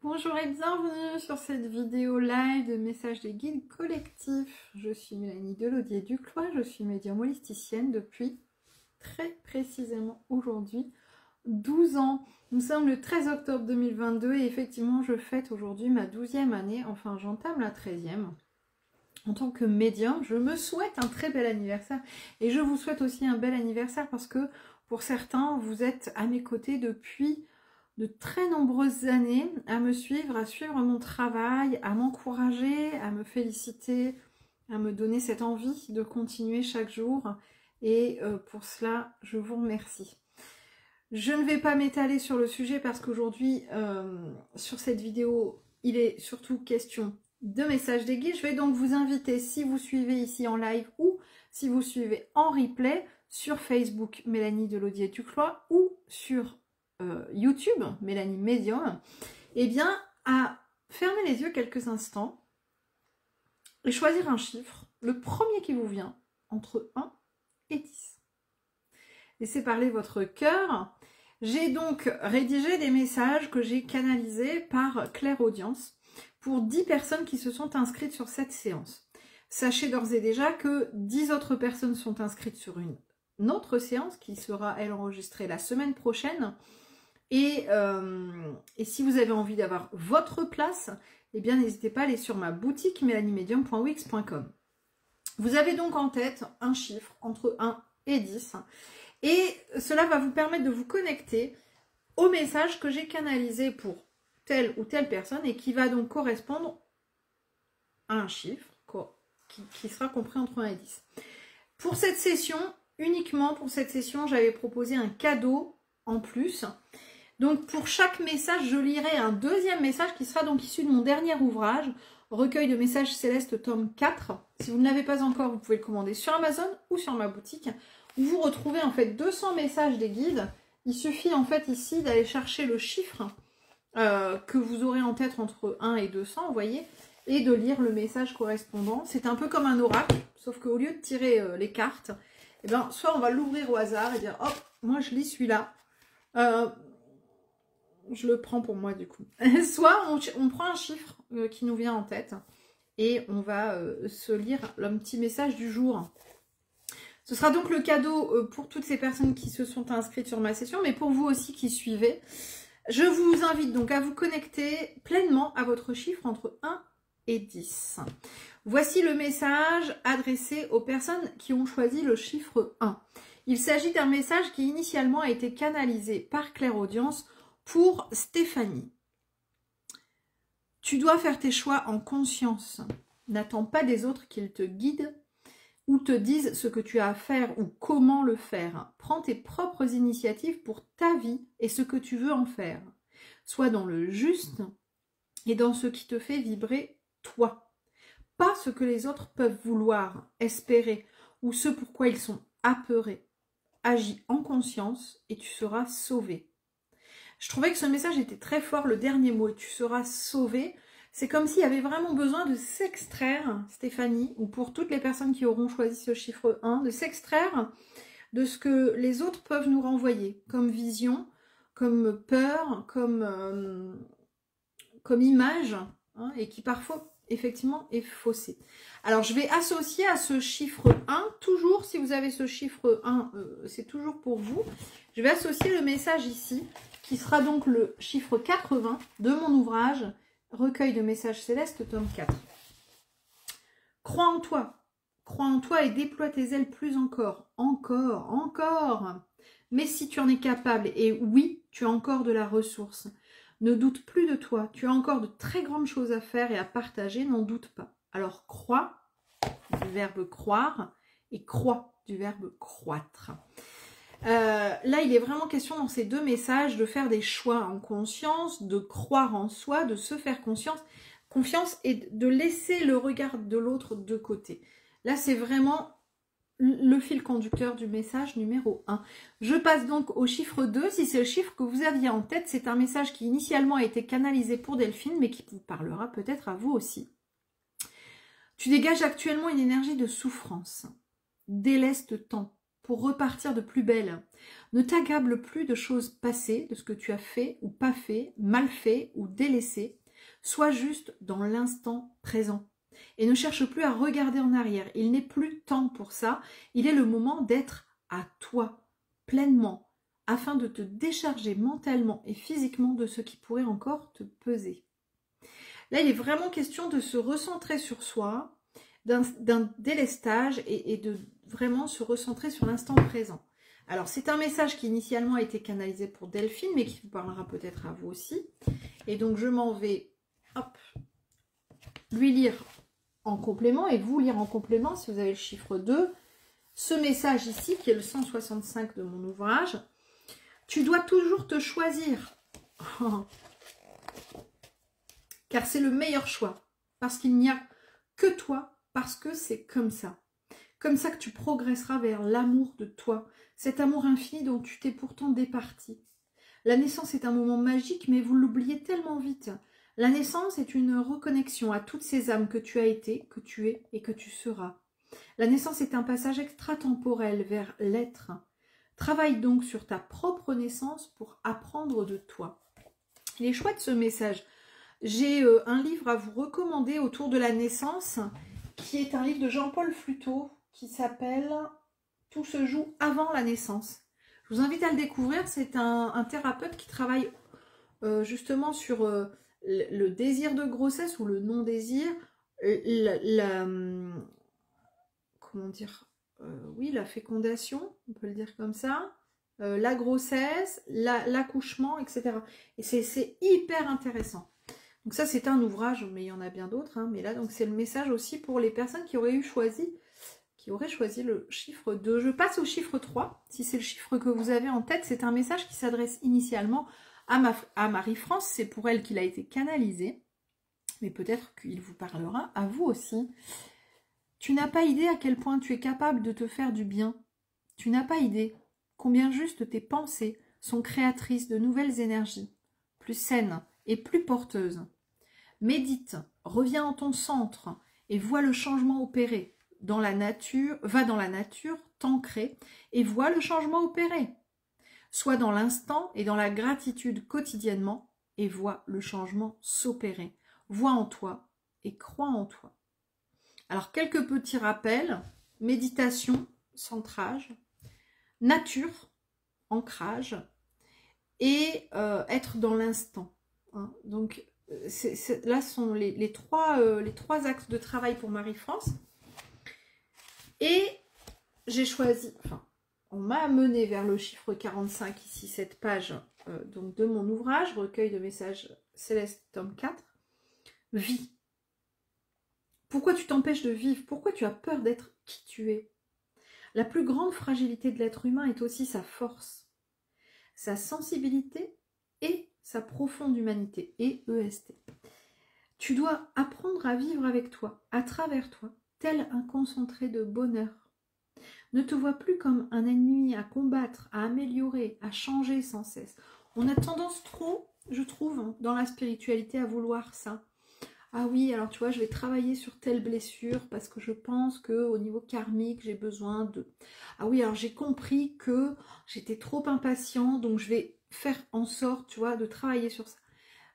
Bonjour et bienvenue sur cette vidéo live de messages des guides collectifs. Je suis Mélanie Delaudier-Duclois, je suis médium holisticienne depuis très précisément aujourd'hui 12 ans. Nous sommes le 13 octobre 2022 et effectivement je fête aujourd'hui ma 12e année, enfin j'entame la 13e. En tant que médium, je me souhaite un très bel anniversaire et je vous souhaite aussi un bel anniversaire parce que pour certains, vous êtes à mes côtés depuis de très nombreuses années à me suivre, à suivre mon travail, à m'encourager, à me féliciter, à me donner cette envie de continuer chaque jour. Et pour cela, je vous remercie. Je ne vais pas m'étaler sur le sujet parce qu'aujourd'hui, sur cette vidéo, il est surtout question de messages des guides. Je vais donc vous inviter, si vous suivez ici en live ou si vous suivez en replay, sur Facebook Mélanie Delaudier-Duclois ou sur YouTube, Mélanie Médium, eh bien, à fermer les yeux quelques instants et choisir un chiffre, le premier qui vous vient, entre 1 et 10. Laissez parler votre cœur. J'ai donc rédigé des messages que j'ai canalisés par clairaudience pour 10 personnes qui se sont inscrites sur cette séance. Sachez d'ores et déjà que 10 autres personnes sont inscrites sur une autre séance qui sera, elle, enregistrée la semaine prochaine. Et si vous avez envie d'avoir votre place, eh bien n'hésitez pas à aller sur ma boutique mélaniemedium.wix.com. Vous avez donc en tête un chiffre entre 1 et 10 et cela va vous permettre de vous connecter au message que j'ai canalisé pour telle ou telle personne et qui va donc correspondre à un chiffre qui sera compris entre 1 et 10. Pour cette session, uniquement pour cette session, j'avais proposé un cadeau en plus. Donc pour chaque message, je lirai un deuxième message qui sera donc issu de mon dernier ouvrage, Recueil de messages célestes tome 4. Si vous ne l'avez pas encore, vous pouvez le commander sur Amazon ou sur ma boutique, où vous retrouvez en fait 200 messages des guides. Il suffit en fait ici d'aller chercher le chiffre que vous aurez en tête entre 1 et 200, vous voyez, et de lire le message correspondant. C'est un peu comme un oracle, sauf qu'au lieu de tirer les cartes, eh bien, soit on va l'ouvrir au hasard et dire, hop, moi je lis celui-là. Je le prends pour moi du coup. Soit on prend un chiffre qui nous vient en tête et on va se lire le petit message du jour. Ce sera donc le cadeau pour toutes ces personnes qui se sont inscrites sur ma session, mais pour vous aussi qui suivez. Je vous invite donc à vous connecter pleinement à votre chiffre entre 1 et 10. Voici le message adressé aux personnes qui ont choisi le chiffre 1. Il s'agit d'un message qui initialement a été canalisé par clairaudience pour Stéphanie. Tu dois faire tes choix en conscience. N'attends pas des autres qu'ils te guident ou te disent ce que tu as à faire ou comment le faire. Prends tes propres initiatives pour ta vie et ce que tu veux en faire. Sois dans le juste et dans ce qui te fait vibrer toi. Pas ce que les autres peuvent vouloir, espérer ou ce pourquoi ils sont apeurés. Agis en conscience et tu seras sauvé. Je trouvais que ce message était très fort, le dernier mot, et tu seras sauvé. C'est comme s'il y avait vraiment besoin de s'extraire, Stéphanie, ou pour toutes les personnes qui auront choisi ce chiffre 1, de s'extraire de ce que les autres peuvent nous renvoyer, comme vision, comme peur, comme image, hein, et qui parfois, effectivement, est faussée. Alors, je vais associer à ce chiffre 1, toujours, si vous avez ce chiffre 1, c'est toujours pour vous. Je vais associer le message ici, qui sera donc le chiffre 80 de mon ouvrage, Recueil de messages célestes, tome 4. Crois en toi et déploie tes ailes plus encore, encore. Mais si tu en es capable, et oui, tu as encore de la ressource, ne doute plus de toi, tu as encore de très grandes choses à faire et à partager, n'en doute pas. Alors crois, du verbe croire, et crois, du verbe croître. Là, il est vraiment question dans ces deux messages de faire des choix en conscience, de croire en soi, de se faire confiance et de laisser le regard de l'autre de côté. Là, c'est vraiment le fil conducteur du message numéro 1. Je passe donc au chiffre 2. Si c'est le chiffre que vous aviez en tête, c'est un message qui initialement a été canalisé pour Delphine, mais qui vous parlera peut-être à vous aussi. Tu dégages actuellement une énergie de souffrance. Déleste temps pour repartir de plus belle. Ne t'accable plus de choses passées, de ce que tu as fait ou pas fait, mal fait ou délaissé. Sois juste dans l'instant présent. Et ne cherche plus à regarder en arrière. Il n'est plus temps pour ça. Il est le moment d'être à toi, pleinement, afin de te décharger mentalement et physiquement de ce qui pourrait encore te peser. Là, il est vraiment question de se recentrer sur soi, d'un délestage et de vraiment se recentrer sur l'instant présent. Alors, c'est un message qui initialement a été canalisé pour Delphine, mais qui vous parlera peut-être à vous aussi. Et donc, je m'en vais, hop, lui lire en complément et vous lire en complément si vous avez le chiffre 2. Ce message ici, qui est le 165 de mon ouvrage, tu dois toujours te choisir. Car c'est le meilleur choix. Parce qu'il n'y a que toi, parce que c'est comme ça. Comme ça que tu progresseras vers l'amour de toi. Cet amour infini dont tu t'es pourtant départi. La naissance est un moment magique, mais vous l'oubliez tellement vite. La naissance est une reconnexion à toutes ces âmes que tu as été, que tu es et que tu seras. La naissance est un passage extratemporel vers l'être. Travaille donc sur ta propre naissance pour apprendre de toi. Il est chouette ce message. J'ai un livre à vous recommander autour de la naissance, qui est un livre de Jean-Paul Fluteau, qui s'appelle « Tout se joue avant la naissance ». Je vous invite à le découvrir. C'est un thérapeute qui travaille justement sur le désir de grossesse ou le non-désir, comment dire, oui, la fécondation, on peut le dire comme ça, la grossesse, l'accouchement, etc. Et c'est hyper intéressant. Donc ça, c'est un ouvrage, mais il y en a bien d'autres. Hein, mais là, donc c'est le message aussi pour les personnes qui auraient choisi le chiffre 2. Je passe au chiffre 3, si c'est le chiffre que vous avez en tête. C'est un message qui s'adresse initialement à Marie-France. C'est pour elle qu'il a été canalisé. Mais peut-être qu'il vous parlera à vous aussi. Tu n'as pas idée à quel point tu es capable de te faire du bien. Tu n'as pas idée combien juste tes pensées sont créatrices de nouvelles énergies, plus saines et plus porteuses. Médite, reviens en ton centre et vois le changement opérer. Dans la nature, va dans la nature, t'ancrer et vois le changement opérer. Sois dans l'instant et dans la gratitude quotidiennement et vois le changement s'opérer. Vois en toi et crois en toi. Alors, quelques petits rappels. Méditation, centrage. Nature, ancrage. Et être dans l'instant. Hein. Donc, là sont les trois axes de travail pour Marie-France. Et j'ai choisi, enfin, on m'a amené vers le chiffre 45, ici, cette page donc de mon ouvrage, recueil de messages célestes, tome 4. Vie. Pourquoi tu t'empêches de vivre? Pourquoi tu as peur d'être qui tu es? La plus grande fragilité de l'être humain est aussi sa force, sa sensibilité et sa profonde humanité, et EST. Tu dois apprendre à vivre avec toi, à travers toi, tel un concentré de bonheur. Ne te vois plus comme un ennemi à combattre, à améliorer, à changer sans cesse. On a tendance trop, je trouve, dans la spiritualité à vouloir ça. Ah oui, alors tu vois, je vais travailler sur telle blessure parce que je pense qu'au niveau karmique, j'ai besoin de... Ah oui, alors j'ai compris que j'étais trop impatient, donc je vais faire en sorte, tu vois, de travailler sur ça.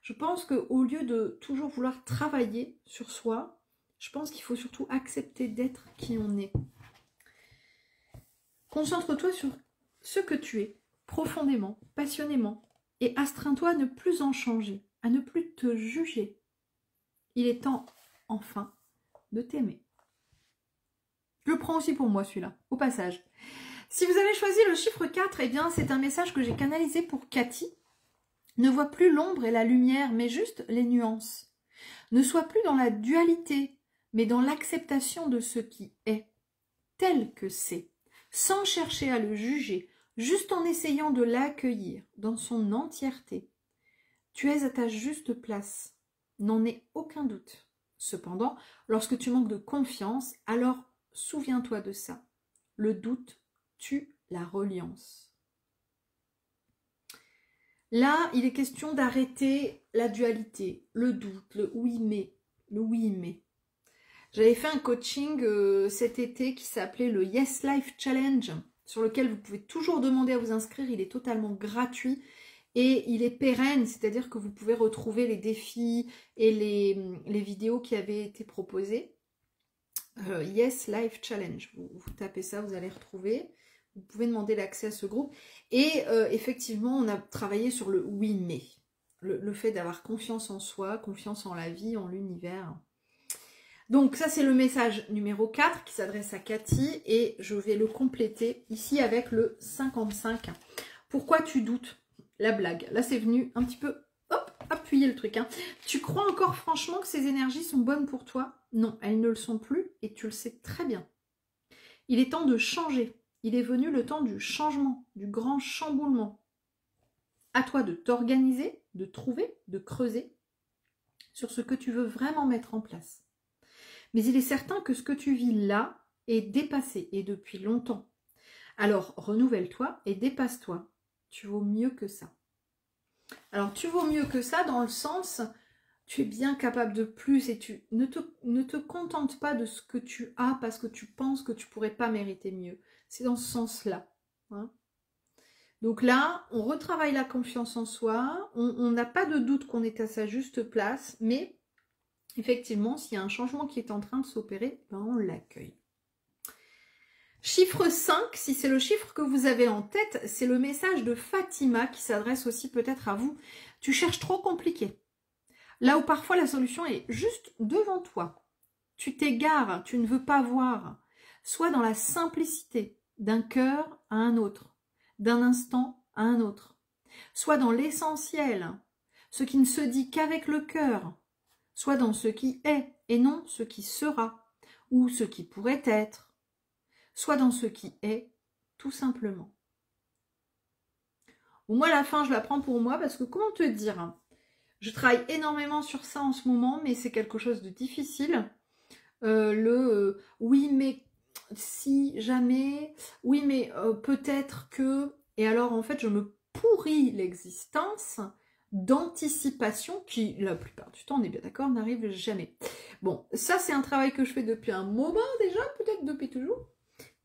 Je pense qu'au lieu de toujours vouloir travailler sur soi, je pense qu'il faut surtout accepter d'être qui on est. Concentre-toi sur ce que tu es, profondément, passionnément, et astreins-toi à ne plus en changer, à ne plus te juger. Il est temps, enfin, de t'aimer. Je le prends aussi pour moi, celui-là, au passage. Si vous avez choisi le chiffre 4, eh bien, c'est un message que j'ai canalisé pour Cathy. Ne vois plus l'ombre et la lumière, mais juste les nuances. Ne sois plus dans la dualité, mais dans l'acceptation de ce qui est, tel que c'est, sans chercher à le juger, juste en essayant de l'accueillir dans son entièreté. Tu es à ta juste place, n'en aie aucun doute. Cependant, lorsque tu manques de confiance, alors souviens-toi de ça. Le doute tue la reliance. Là, il est question d'arrêter la dualité, le doute, le oui mais, le oui mais. J'avais fait un coaching cet été qui s'appelait le Yes Life Challenge sur lequel vous pouvez toujours demander à vous inscrire. Il est totalement gratuit et il est pérenne, c'est-à-dire que vous pouvez retrouver les défis et les vidéos qui avaient été proposées. Yes Life Challenge, vous tapez ça, vous allez retrouver. Vous pouvez demander l'accès à ce groupe. Et effectivement, on a travaillé sur le oui mais. Le fait d'avoir confiance en soi, confiance en la vie, en l'univers. Donc ça c'est le message numéro 4 qui s'adresse à Cathy et je vais le compléter ici avec le 55. Pourquoi tu doutes? La blague. Là c'est venu un petit peu, hop, appuyer le truc. Hein. Tu crois encore franchement que ces énergies sont bonnes pour toi? Non, elles ne le sont plus et tu le sais très bien. Il est temps de changer. Il est venu le temps du changement, du grand chamboulement. À toi de t'organiser, de trouver, de creuser sur ce que tu veux vraiment mettre en place. Mais il est certain que ce que tu vis là est dépassé et depuis longtemps. Alors renouvelle-toi et dépasse-toi. Tu vaux mieux que ça. Alors tu vaux mieux que ça dans le sens, tu es bien capable de plus et tu ne te contentes pas de ce que tu as parce que tu penses que tu ne pourrais pas mériter mieux. C'est dans ce sens-là. Hein. Donc là, on retravaille la confiance en soi, on n'a pas de doute qu'on est à sa juste place, mais effectivement, s'il y a un changement qui est en train de s'opérer, ben on l'accueille. Chiffre 5, si c'est le chiffre que vous avez en tête, c'est le message de Fatima qui s'adresse aussi peut-être à vous. Tu cherches trop compliqué. Là où parfois la solution est juste devant toi. Tu t'égares, tu ne veux pas voir. Sois dans la simplicité d'un cœur à un autre, d'un instant à un autre. Sois dans l'essentiel, ce qui ne se dit qu'avec le cœur. Sois dans ce qui est et non ce qui sera ou ce qui pourrait être. Sois dans ce qui est, tout simplement. Bon, moi, la fin, je la prends pour moi parce que, comment te dire, je travaille énormément sur ça en ce moment, mais c'est quelque chose de difficile. Oui, mais si, jamais, oui, mais peut-être que... Et alors, en fait, je me pourris l'existence d'anticipation qui, la plupart du temps, on est bien d'accord, n'arrive jamais. Bon, ça, c'est un travail que je fais depuis un moment déjà, peut-être depuis toujours.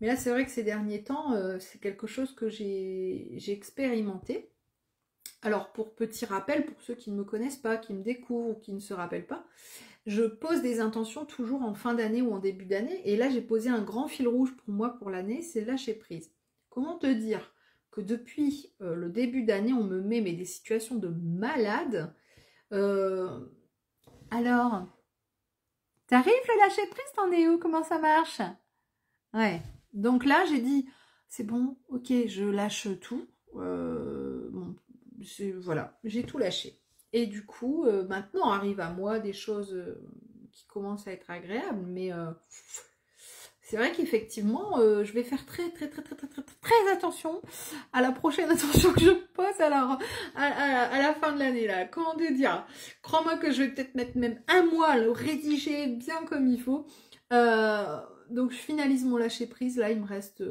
Mais là, c'est vrai que ces derniers temps, c'est quelque chose que j'ai expérimenté. Alors, pour petit rappel, pour ceux qui ne me connaissent pas, qui me découvrent ou qui ne se rappellent pas, je pose des intentions toujours en fin d'année ou en début d'année. Et là, j'ai posé un grand fil rouge pour moi pour l'année, c'est lâcher prise. Comment te dire que depuis le début d'année, on me met des situations de malade. Alors, t'arrives le lâcher prise, t'en es où? Comment ça marche? Ouais. Donc là, j'ai dit, c'est bon, ok, je lâche tout. Bon, voilà, j'ai tout lâché. Et du coup, maintenant arrive à moi des choses qui commencent à être agréables, mais c'est vrai qu'effectivement, je vais faire très attention à la prochaine intention que je pose à la fin de l'année là. Comment te dire? Crois-moi que je vais peut-être mettre même un mois à le rédiger bien comme il faut. Donc je finalise mon lâcher prise, là il me reste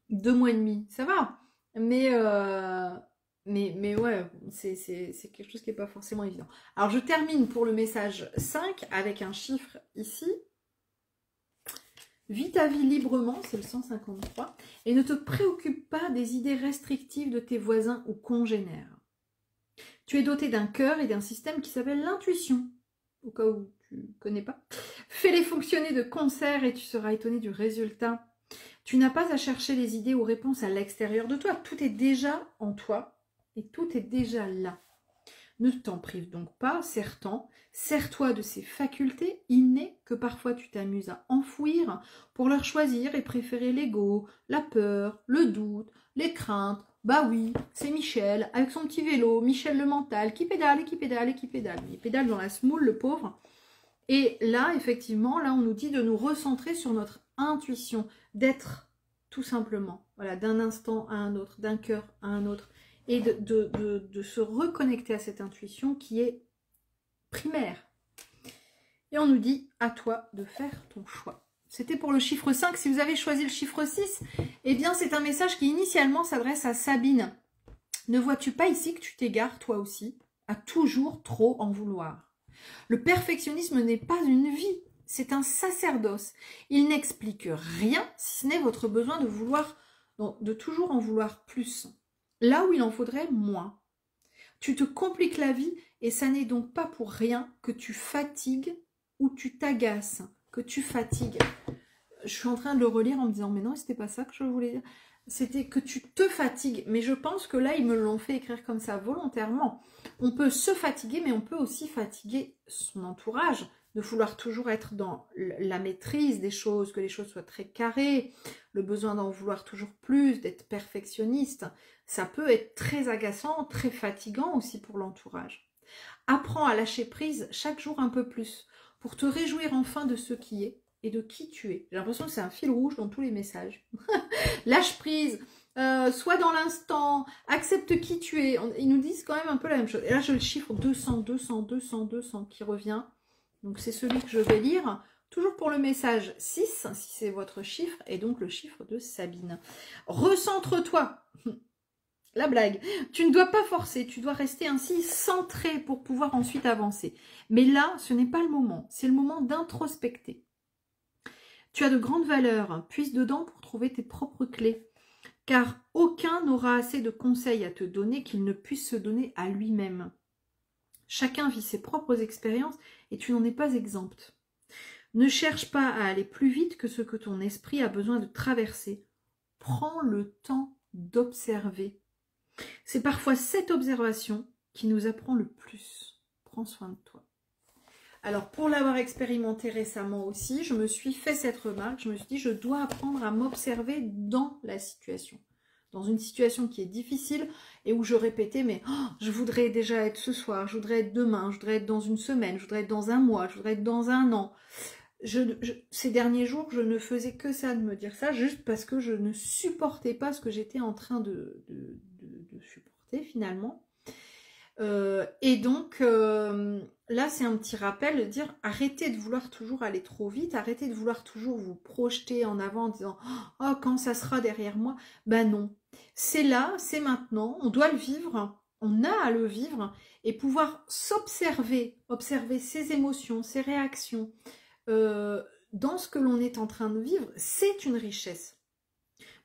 2 mois et demi, ça va, mais ouais, c'est quelque chose qui n'est pas forcément évident. Alors je termine pour le message 5 avec un chiffre ici. Vis ta vie librement, c'est le 153, et ne te préoccupe pas des idées restrictives de tes voisins ou congénères. Tu es doté d'un cœur et d'un système qui s'appelle l'intuition, au cas où tu ne connais pas. Fais-les fonctionner de concert et tu seras étonné du résultat. Tu n'as pas à chercher les idées ou réponses à l'extérieur de toi. Tout est déjà en toi et tout est déjà là. Ne t'en prive donc pas, serre-t'en. Sers-toi de ces facultés innées que parfois tu t'amuses à enfouir pour leur choisir et préférer l'ego, la peur, le doute, les craintes. Bah oui, c'est Michel avec son petit vélo, Michel le mental, qui pédale et qui pédale et qui pédale. Il pédale dans la semoule, le pauvre. Et là, effectivement, là, on nous dit de nous recentrer sur notre intuition, d'être tout simplement, voilà, d'un instant à un autre, d'un cœur à un autre, et de se reconnecter à cette intuition qui est primaire. Et on nous dit, à toi de faire ton choix. C'était pour le chiffre 5. Si vous avez choisi le chiffre 6, eh bien, c'est un message qui initialement s'adresse à Sabine. Ne vois-tu pas ici que tu t'égares, toi aussi, à toujours trop en vouloir? Le perfectionnisme n'est pas une vie, c'est un sacerdoce. Il n'explique rien, si ce n'est votre besoin de vouloir donc de toujours en vouloir plus, là où il en faudrait moins. Tu te compliques la vie et ça n'est donc pas pour rien que tu fatigues ou tu t'agaces, que tu fatigues. Je suis en train de le relire en me disant, mais non, c'était pas ça que je voulais dire. C'était que tu te fatigues. Mais je pense que là, ils me l'ont fait écrire comme ça volontairement. On peut se fatiguer, mais on peut aussi fatiguer son entourage, de vouloir toujours être dans la maîtrise des choses, que les choses soient très carrées, le besoin d'en vouloir toujours plus, d'être perfectionniste. Ça peut être très agaçant, très fatigant aussi pour l'entourage. Apprends à lâcher prise chaque jour un peu plus, pour te réjouir enfin de ce qui est et de qui tu es. J'ai l'impression que c'est un fil rouge dans tous les messages. Lâche prise, sois dans l'instant, accepte qui tu es. Ils nous disent quand même un peu la même chose. Et là, je le chiffre 200, 200, 200, 200 qui revient. Donc, c'est celui que je vais lire. Toujours pour le message 6, si c'est votre chiffre, et donc le chiffre de Sabine. Recentre-toi. La blague. Tu ne dois pas forcer, tu dois rester ainsi centré pour pouvoir ensuite avancer. Mais là, ce n'est pas le moment. C'est le moment d'introspecter. Tu as de grandes valeurs, puise dedans pour trouver tes propres clés, car aucun n'aura assez de conseils à te donner qu'il ne puisse se donner à lui-même. Chacun vit ses propres expériences et tu n'en es pas exempte. Ne cherche pas à aller plus vite que ce que ton esprit a besoin de traverser. Prends le temps d'observer. C'est parfois cette observation qui nous apprend le plus. Prends soin de toi. Alors, pour l'avoir expérimenté récemment aussi, je me suis fait cette remarque. Je me suis dit, je dois apprendre à m'observer dans la situation. Dans une situation qui est difficile et où je répétais, mais oh, je voudrais déjà être ce soir, je voudrais être demain, je voudrais être dans une semaine, je voudrais être dans un mois, je voudrais être dans un an. Ces derniers jours, je ne faisais que ça, de me dire ça, juste parce que je ne supportais pas ce que j'étais en train de supporter finalement. Et donc, là, c'est un petit rappel de dire, arrêtez de vouloir toujours aller trop vite, arrêtez de vouloir toujours vous projeter en avant en disant, oh, quand ça sera derrière moi, ben non. C'est là, c'est maintenant, on doit le vivre, on a à le vivre, et pouvoir s'observer, observer ses émotions, ses réactions, dans ce que l'on est en train de vivre, c'est une richesse.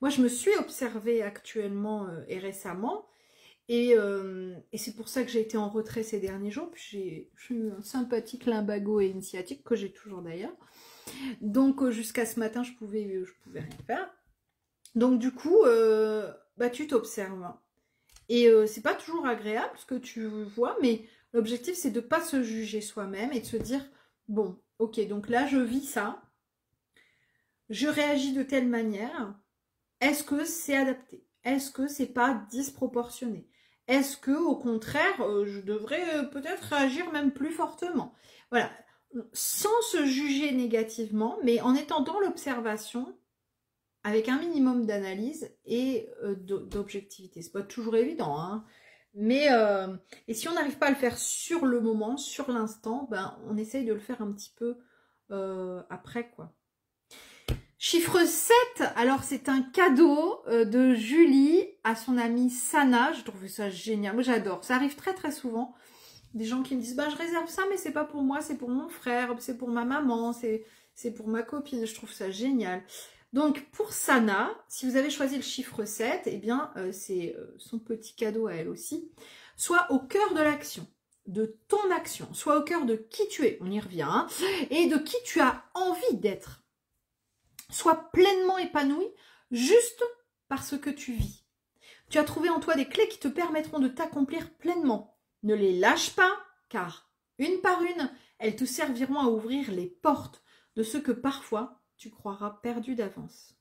Moi, je me suis observée actuellement et récemment, et c'est pour ça que j'ai été en retrait ces derniers jours. Puis j'ai eu un sympathique lumbago et une sciatique, que j'ai toujours d'ailleurs. Donc jusqu'à ce matin, je pouvais rien faire. Donc du coup, bah, tu t'observes. Et c'est pas toujours agréable ce que tu vois, mais l'objectif c'est de ne pas se juger soi-même et de se dire, bon, ok, donc là je vis ça, je réagis de telle manière, est-ce que c'est adapté? Est-ce que c'est pas disproportionné? Est-ce que, au contraire, je devrais peut-être réagir même plus fortement? Voilà, sans se juger négativement, mais en étant dans l'observation, avec un minimum d'analyse et d'objectivité. C'est pas toujours évident, hein. Mais et si on n'arrive pas à le faire sur le moment, sur l'instant, ben on essaye de le faire un petit peu après, quoi. Chiffre 7, alors c'est un cadeau de Julie à son amie Sana. Je trouve ça génial, moi j'adore. Ça arrive très très souvent. Des gens qui me disent, bah je réserve ça, mais c'est pas pour moi, c'est pour mon frère, c'est pour ma maman, c'est pour ma copine. Je trouve ça génial. Donc pour Sana, si vous avez choisi le chiffre 7, eh bien c'est son petit cadeau à elle aussi. Sois au cœur de l'action, de ton action. Sois au cœur de qui tu es, on y revient, hein, et de qui tu as envie d'être. Sois pleinement épanoui juste parce que tu vis. Tu as trouvé en toi des clés qui te permettront de t'accomplir pleinement. Ne les lâche pas, car une par une, elles te serviront à ouvrir les portes de ce que parfois tu croiras perdu d'avance.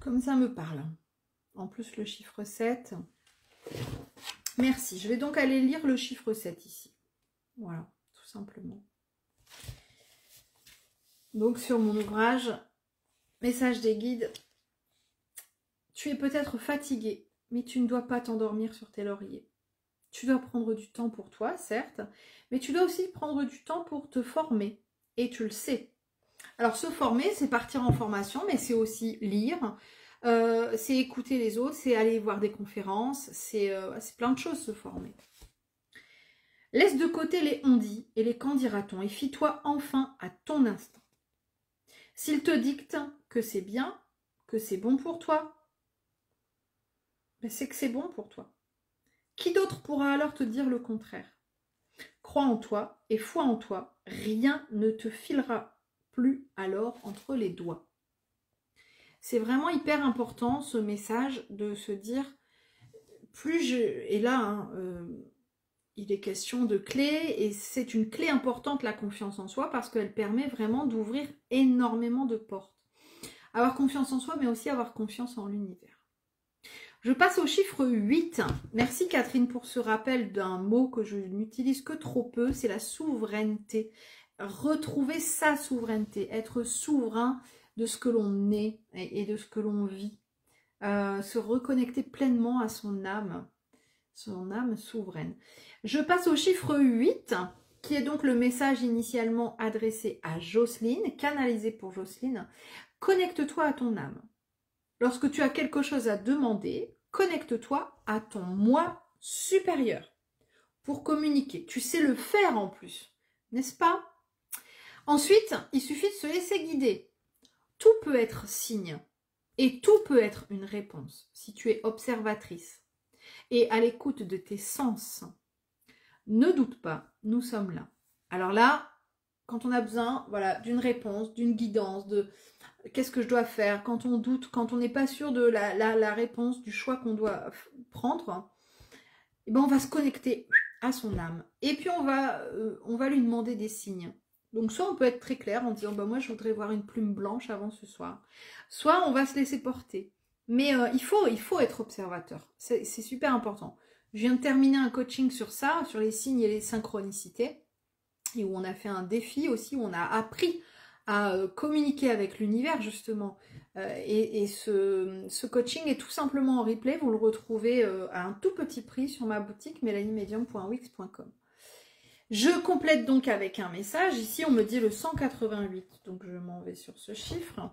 Comme ça me parle. En plus, le chiffre 7. Merci. Je vais donc aller lire le chiffre 7 ici. Voilà, tout simplement. Donc sur mon ouvrage, message des guides, tu es peut-être fatigué, mais tu ne dois pas t'endormir sur tes lauriers. Tu dois prendre du temps pour toi, certes, mais tu dois aussi prendre du temps pour te former, et tu le sais. Alors se former, c'est partir en formation, mais c'est aussi lire, c'est écouter les autres, c'est aller voir des conférences, c'est plein de choses se former. Laisse de côté les on-dit et les quand dira-t-on, et fie-toi enfin à ton instant. S'il te dicte que c'est bien, que c'est bon pour toi, ben c'est que c'est bon pour toi. Qui d'autre pourra alors te dire le contraire? Crois en toi et foi en toi, rien ne te filera plus alors entre les doigts. C'est vraiment hyper important ce message de se dire, et là, hein, il est question de clé, et c'est une clé importante, la confiance en soi, parce qu'elle permet vraiment d'ouvrir énormément de portes. Avoir confiance en soi, mais aussi avoir confiance en l'univers. Je passe au chiffre 8. Merci Catherine pour ce rappel d'un mot que je n'utilise que trop peu, c'est la souveraineté. Retrouver sa souveraineté, être souverain de ce que l'on est et de ce que l'on vit. Se reconnecter pleinement à son âme souveraine. Je passe au chiffre 8, qui est donc le message initialement adressé à Jocelyne, canalisé pour Jocelyne. Connecte-toi à ton âme. Lorsque tu as quelque chose à demander, connecte-toi à ton moi supérieur pour communiquer. Tu sais le faire en plus, n'est-ce pas? Ensuite, il suffit de se laisser guider. Tout peut être signe et tout peut être une réponse si tu es observatrice et à l'écoute de tes sens. Ne doute pas, nous sommes là. Alors là, quand on a besoin, voilà, d'une réponse, d'une guidance, de qu'est-ce que je dois faire, quand on doute, quand on n'est pas sûr de la réponse, du choix qu'on doit prendre, eh ben on va se connecter à son âme. Et puis on va lui demander des signes. Donc soit on peut être très clair en disant bah, moi je voudrais voir une plume blanche avant ce soir. Soit on va se laisser porter. Mais il faut être observateur. C'est super important. Je viens de terminer un coaching sur ça, sur les signes et les synchronicités. Et où on a fait un défi aussi, où on a appris à communiquer avec l'univers justement. Et ce coaching est tout simplement en replay. Vous le retrouvez à un tout petit prix sur ma boutique mélaniemedium.wix.com. Je complète donc avec un message. Ici, on me dit le 188. Donc, je m'en vais sur ce chiffre.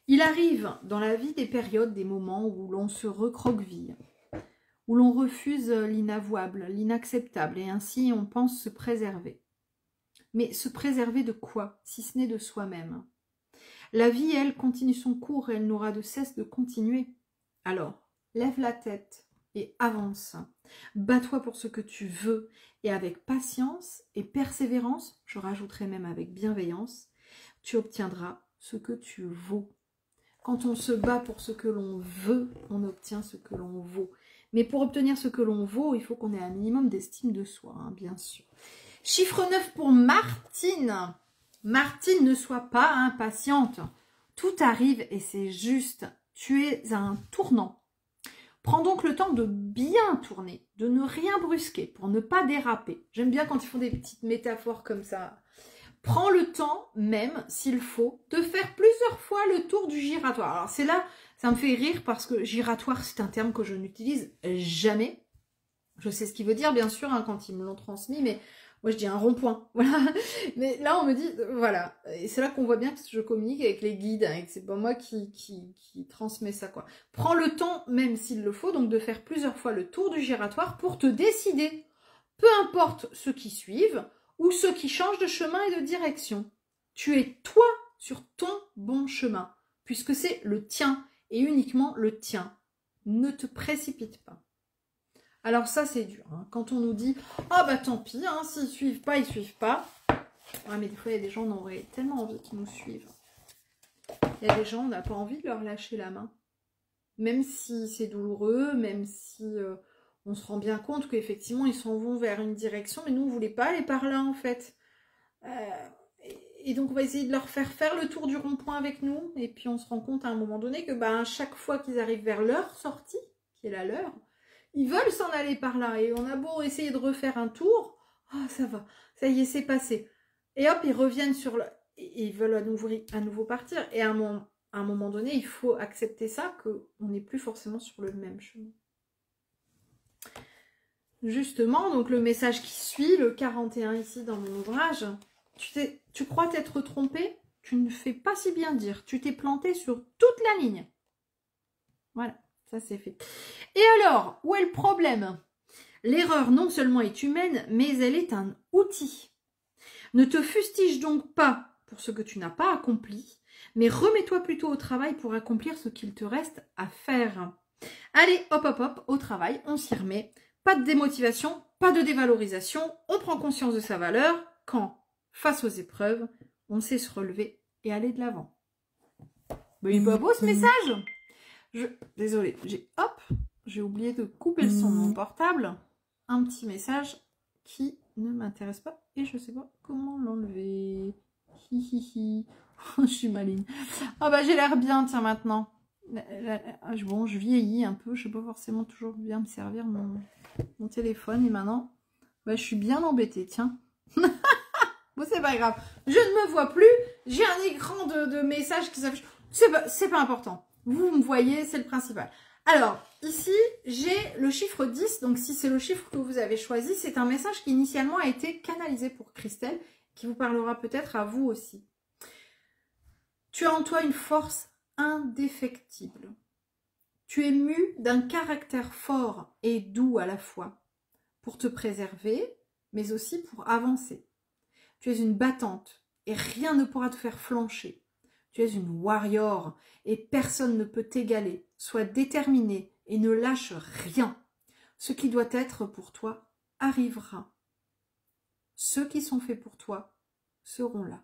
Il arrive dans la vie des périodes, des moments où l'on se recroqueville, où l'on refuse l'inavouable, l'inacceptable, et ainsi on pense se préserver. Mais se préserver de quoi, si ce n'est de soi-même? La vie, elle, continue son cours et elle n'aura de cesse de continuer. Alors, lève la tête et avance. Bats-toi pour ce que tu veux et avec patience et persévérance, je rajouterai même avec bienveillance, tu obtiendras ce que tu vaux. Quand on se bat pour ce que l'on veut, on obtient ce que l'on vaut. Mais pour obtenir ce que l'on vaut, il faut qu'on ait un minimum d'estime de soi, hein, bien sûr. Chiffre 9 pour Martine. Martine, ne sois pas impatiente. Tout arrive et c'est juste. Tu es à un tournant. Prends donc le temps de bien tourner, de ne rien brusquer pour ne pas déraper. J'aime bien quand ils font des petites métaphores comme ça. Prends le temps, même s'il faut, de faire plusieurs fois le tour du giratoire. Alors c'est là, ça me fait rire parce que giratoire, c'est un terme que je n'utilise jamais. Je sais ce qu'il veut dire, bien sûr, hein, quand ils me l'ont transmis, mais moi je dis un rond-point. Voilà. Mais là, on me dit, voilà. Et c'est là qu'on voit bien que je communique avec les guides, hein, et que c'est pas moi qui transmet ça, quoi. Prends le temps, même s'il le faut, donc de faire plusieurs fois le tour du giratoire pour te décider. Peu importe ceux qui suivent, ou ceux qui changent de chemin et de direction. Tu es toi sur ton bon chemin, puisque c'est le tien, et uniquement le tien. Ne te précipite pas. Alors ça, c'est dur. Hein. Quand on nous dit « Ah bah tant pis, hein, s'ils suivent pas, ils suivent pas. » Ouais, mais des fois, il y a des gens, on aurait tellement envie qu'ils nous suivent. Il y a des gens, on n'a pas envie de leur lâcher la main. Même si c'est douloureux, même si... on se rend bien compte qu'effectivement, ils s'en vont vers une direction, mais nous, on ne voulait pas aller par là, en fait. Et donc, on va essayer de leur faire le tour du rond-point avec nous. Et puis, on se rend compte à un moment donné que bah, chaque fois qu'ils arrivent vers leur sortie, qui est la leur, ils veulent s'en aller par là. Et on a beau essayer de refaire un tour, ah, ça va, ça y est, c'est passé. Et hop, ils reviennent sur le... Et ils veulent à nouveau partir. Et à un moment donné, il faut accepter ça, qu'on n'est plus forcément sur le même chemin. Justement, donc le message qui suit, le 41 ici dans mon ouvrage, tu crois t'être trompé? Tu ne fais pas si bien dire. Tu t'es planté sur toute la ligne. Voilà, ça c'est fait. Et alors, où est le problème? L'erreur non seulement est humaine, mais elle est un outil. Ne te fustige donc pas pour ce que tu n'as pas accompli, mais remets-toi plutôt au travail pour accomplir ce qu'il te reste à faire. Allez, hop, hop, hop, au travail, on s'y remet. Pas de démotivation, pas de dévalorisation, on prend conscience de sa valeur quand, face aux épreuves, on sait se relever et aller de l'avant. Mais il est pas beau ce message? Désolée, j'ai oublié de couper le son de mon portable. Un petit message qui ne m'intéresse pas et je sais pas comment l'enlever. Hihihi. Je suis maligne. Ah bah j'ai l'air bien, tiens, maintenant. Bon, je vieillis un peu, je sais pas forcément toujours bien me servir mon téléphone et maintenant, bah, je suis bien embêtée, tiens. Bon, c'est pas grave. Je ne me vois plus, j'ai un écran de messages qui s'affiche. C'est pas important. Vous me voyez, c'est le principal. Alors, ici, j'ai le chiffre 10. Donc, si c'est le chiffre que vous avez choisi, c'est un message qui initialement a été canalisé pour Christelle, qui vous parlera peut-être à vous aussi. Tu as en toi une force indéfectible. Tu es mû d'un caractère fort et doux à la fois, pour te préserver, mais aussi pour avancer. Tu es une battante et rien ne pourra te faire flancher. Tu es une warrior et personne ne peut t'égaler. Sois déterminé et ne lâche rien. Ce qui doit être pour toi arrivera. Ceux qui sont faits pour toi seront là.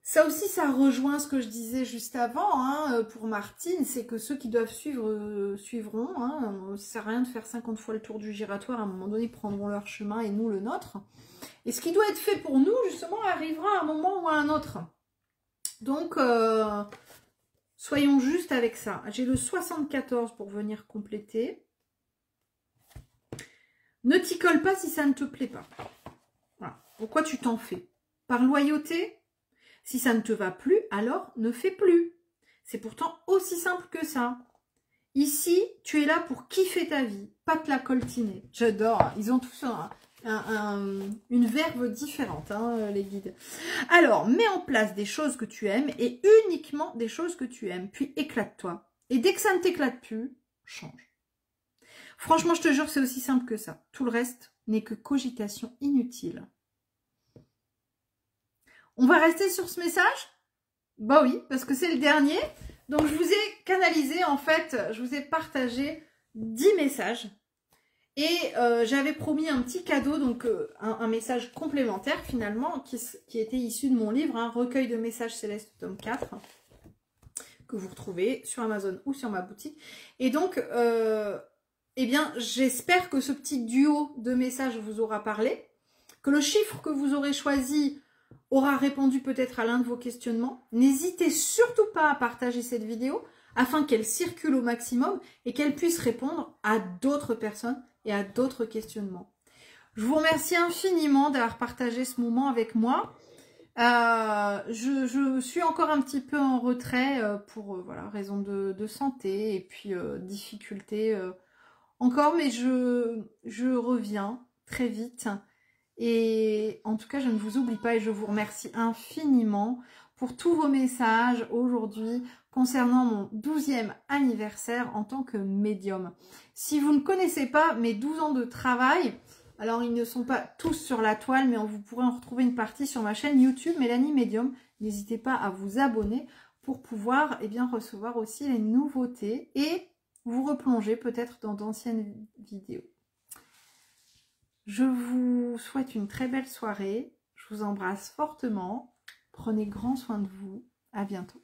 Ça aussi, ça rejoint ce que je disais juste avant, hein, pour Martine, c'est que ceux qui doivent suivre, suivront. Hein, ça ne sert à rien de faire 50 fois le tour du giratoire, à un moment donné, prendront leur chemin et nous le nôtre. Et ce qui doit être fait pour nous, justement, arrivera à un moment ou à un autre. Donc, soyons justes avec ça. J'ai le 74 pour venir compléter. Ne t'y colle pas si ça ne te plaît pas. Voilà. Pourquoi tu t'en fais? Par loyauté? Si ça ne te va plus, alors ne fais plus. C'est pourtant aussi simple que ça. Ici, tu es là pour kiffer ta vie, pas te la coltiner. J'adore. Ils ont tous une verve différente, hein, les guides. Alors, mets en place des choses que tu aimes et uniquement des choses que tu aimes. Puis éclate-toi. Et dès que ça ne t'éclate plus, change. Franchement, je te jure, c'est aussi simple que ça. Tout le reste n'est que cogitation inutile. On va rester sur ce message? Bah oui, parce que c'est le dernier. Donc, je vous ai canalisé, en fait, je vous ai partagé 10 messages. Et j'avais promis un petit cadeau, donc un message complémentaire, finalement, qui était issu de mon livre, hein, Recueil de messages célestes, tome 4, que vous retrouvez sur Amazon ou sur ma boutique. Et donc, eh bien, j'espère que ce petit duo de messages vous aura parlé, que le chiffre que vous aurez choisi aura répondu peut-être à l'un de vos questionnements. N'hésitez surtout pas à partager cette vidéo afin qu'elle circule au maximum et qu'elle puisse répondre à d'autres personnes et à d'autres questionnements. Je vous remercie infiniment d'avoir partagé ce moment avec moi. Je suis encore un petit peu en retrait pour voilà, raison de santé et puis difficulté encore, mais je reviens très vite. Et en tout cas, je ne vous oublie pas et je vous remercie infiniment pour tous vos messages aujourd'hui concernant mon 12e anniversaire en tant que médium. Si vous ne connaissez pas mes 12 ans de travail, alors ils ne sont pas tous sur la toile, mais vous pourrez en retrouver une partie sur ma chaîne YouTube Mélanie Médium. N'hésitez pas à vous abonner pour pouvoir recevoir aussi les nouveautés et vous replonger peut-être dans d'anciennes vidéos. Je vous souhaite une très belle soirée. Je vous embrasse fortement. Prenez grand soin de vous. À bientôt.